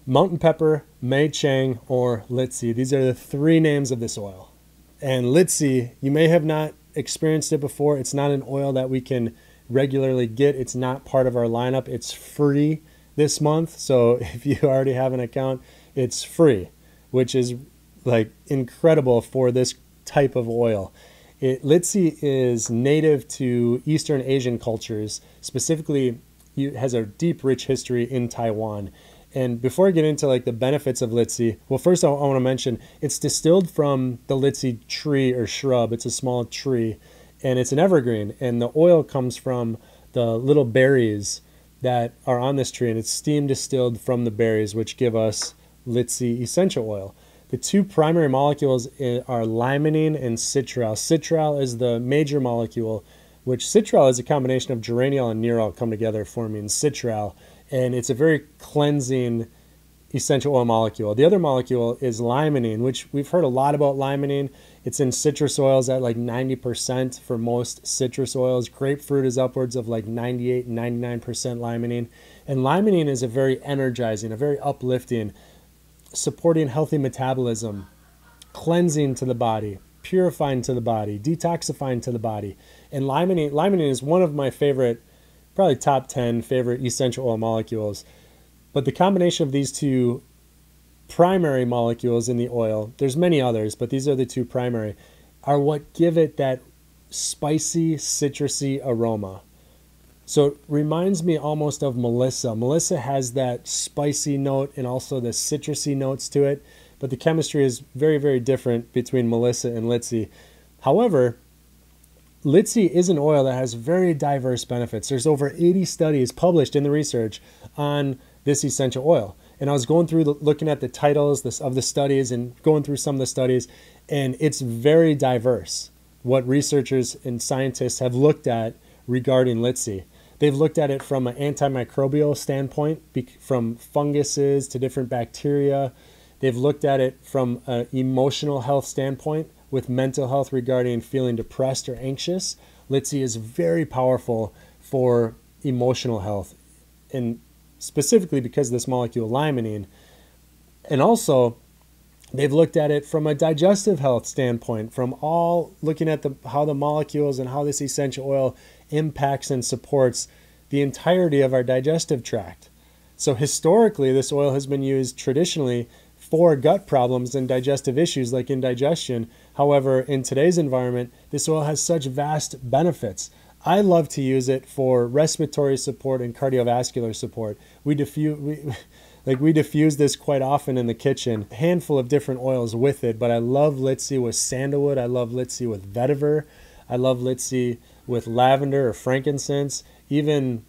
Mountain pepper, Mei Chang, or Litsi. These are the three names of this oil. And Litsi, you may have not experienced it before. It's not an oil that we can regularly get. It's not part of our lineup. It's free this month. So if you already have an account, it's free, which is like incredible for this type of oil. Litsi is native to Eastern Asian cultures. Specifically, it has a deep, rich history in Taiwan. And before I get into like the benefits of Litsi, well, first I want to mention it's distilled from the Litsi tree or shrub. It's a small tree, and it's an evergreen. And the oil comes from the little berries that are on this tree, and it's steam distilled from the berries, which give us Litsi essential oil. The two primary molecules are limonene and citral. Citral is the major molecule, which citral is a combination of geraniol and nerol come together forming citral. And it's a very cleansing essential oil molecule. The other molecule is limonene, which we've heard a lot about limonene. It's in citrus oils at like 90% for most citrus oils. Grapefruit is upwards of like 98 and 99% limonene. And limonene is a very energizing, a very uplifting, supporting healthy metabolism, cleansing to the body, purifying to the body, detoxifying to the body. And limonene is one of my favorite, probably top 10 favorite essential oil molecules. But the combination of these two primary molecules in the oil, there's many others, but these are the two primary, are what give it that spicy, citrusy aroma. So it reminds me almost of Melissa. Melissa has that spicy note and also the citrusy notes to it, but the chemistry is very, very different between Melissa and Litsi. However, Litsi is an oil that has very diverse benefits. There's over 80 studies published in the research on this essential oil. And I was going through looking at the titles of the studies and going through some of the studies, and it's very diverse what researchers and scientists have looked at regarding Litsi. They've looked at it from an antimicrobial standpoint, from funguses to different bacteria. They've looked at it from an emotional health standpoint, with mental health regarding feeling depressed or anxious. Litsi is very powerful for emotional health, and specifically because of this molecule limonene. And also, they've looked at it from a digestive health standpoint, from all looking at how the molecules and how this essential oil impacts and supports the entirety of our digestive tract. So historically, this oil has been used traditionally for gut problems and digestive issues like indigestion. However, in today's environment, this oil has such vast benefits. I love to use it for respiratory support and cardiovascular support. We diffuse this quite often in the kitchen. A handful of different oils with it, but I love Litsi with sandalwood. I love Litsi with vetiver. I love Litsi with lavender or frankincense. Even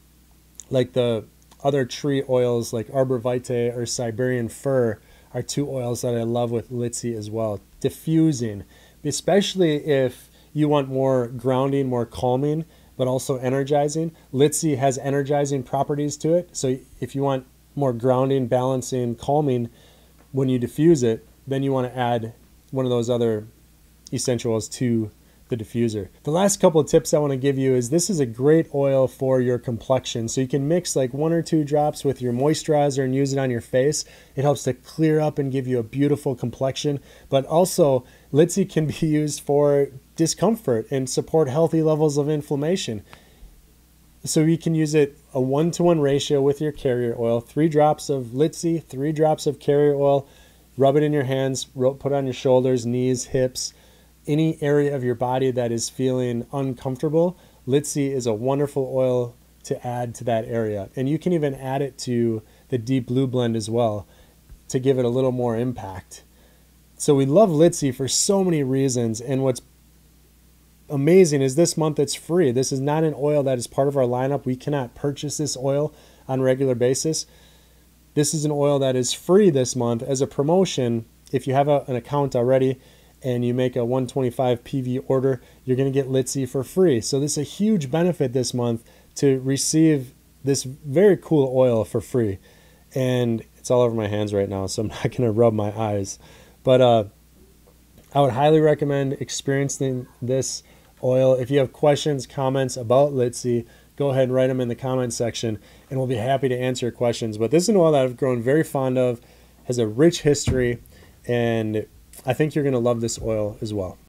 like the other tree oils like arbor vitae or Siberian fir are two oils that I love with Litsi as well. Diffusing, especially if you want more grounding, more calming, but also energizing. Litsi has energizing properties to it. So if you want more grounding, balancing, calming when you diffuse it, then you want to add one of those other essential oils to the diffuser. The last couple of tips I want to give you is this is a great oil for your complexion. So you can mix like 1 or 2 drops with your moisturizer and use it on your face. It helps to clear up and give you a beautiful complexion. But also, Litsi can be used for discomfort and support healthy levels of inflammation. So you can use it a 1-to-1 ratio with your carrier oil. 3 drops of Litsi, 3 drops of carrier oil. Rub it in your hands, put it on your shoulders, knees, hips, any area of your body that is feeling uncomfortable. Litsi is a wonderful oil to add to that area. And you can even add it to the Deep Blue blend as well to give it a little more impact. So we love Litsi for so many reasons. And what's amazing is this month it's free. This is not an oil that is part of our lineup. We cannot purchase this oil on a regular basis. This is an oil that is free this month as a promotion. If you have an account already and you make a 125 PV order, you're going to get Litsi for free. So this is a huge benefit this month to receive this very cool oil for free. And it's all over my hands right now, so I'm not going to rub my eyes. But I would highly recommend experiencing this oil. If you have questions, comments about Litsi, go ahead and write them in the comment section, and we'll be happy to answer your questions. But this is an oil that I've grown very fond of, has a rich history, and I think you're going to love this oil as well.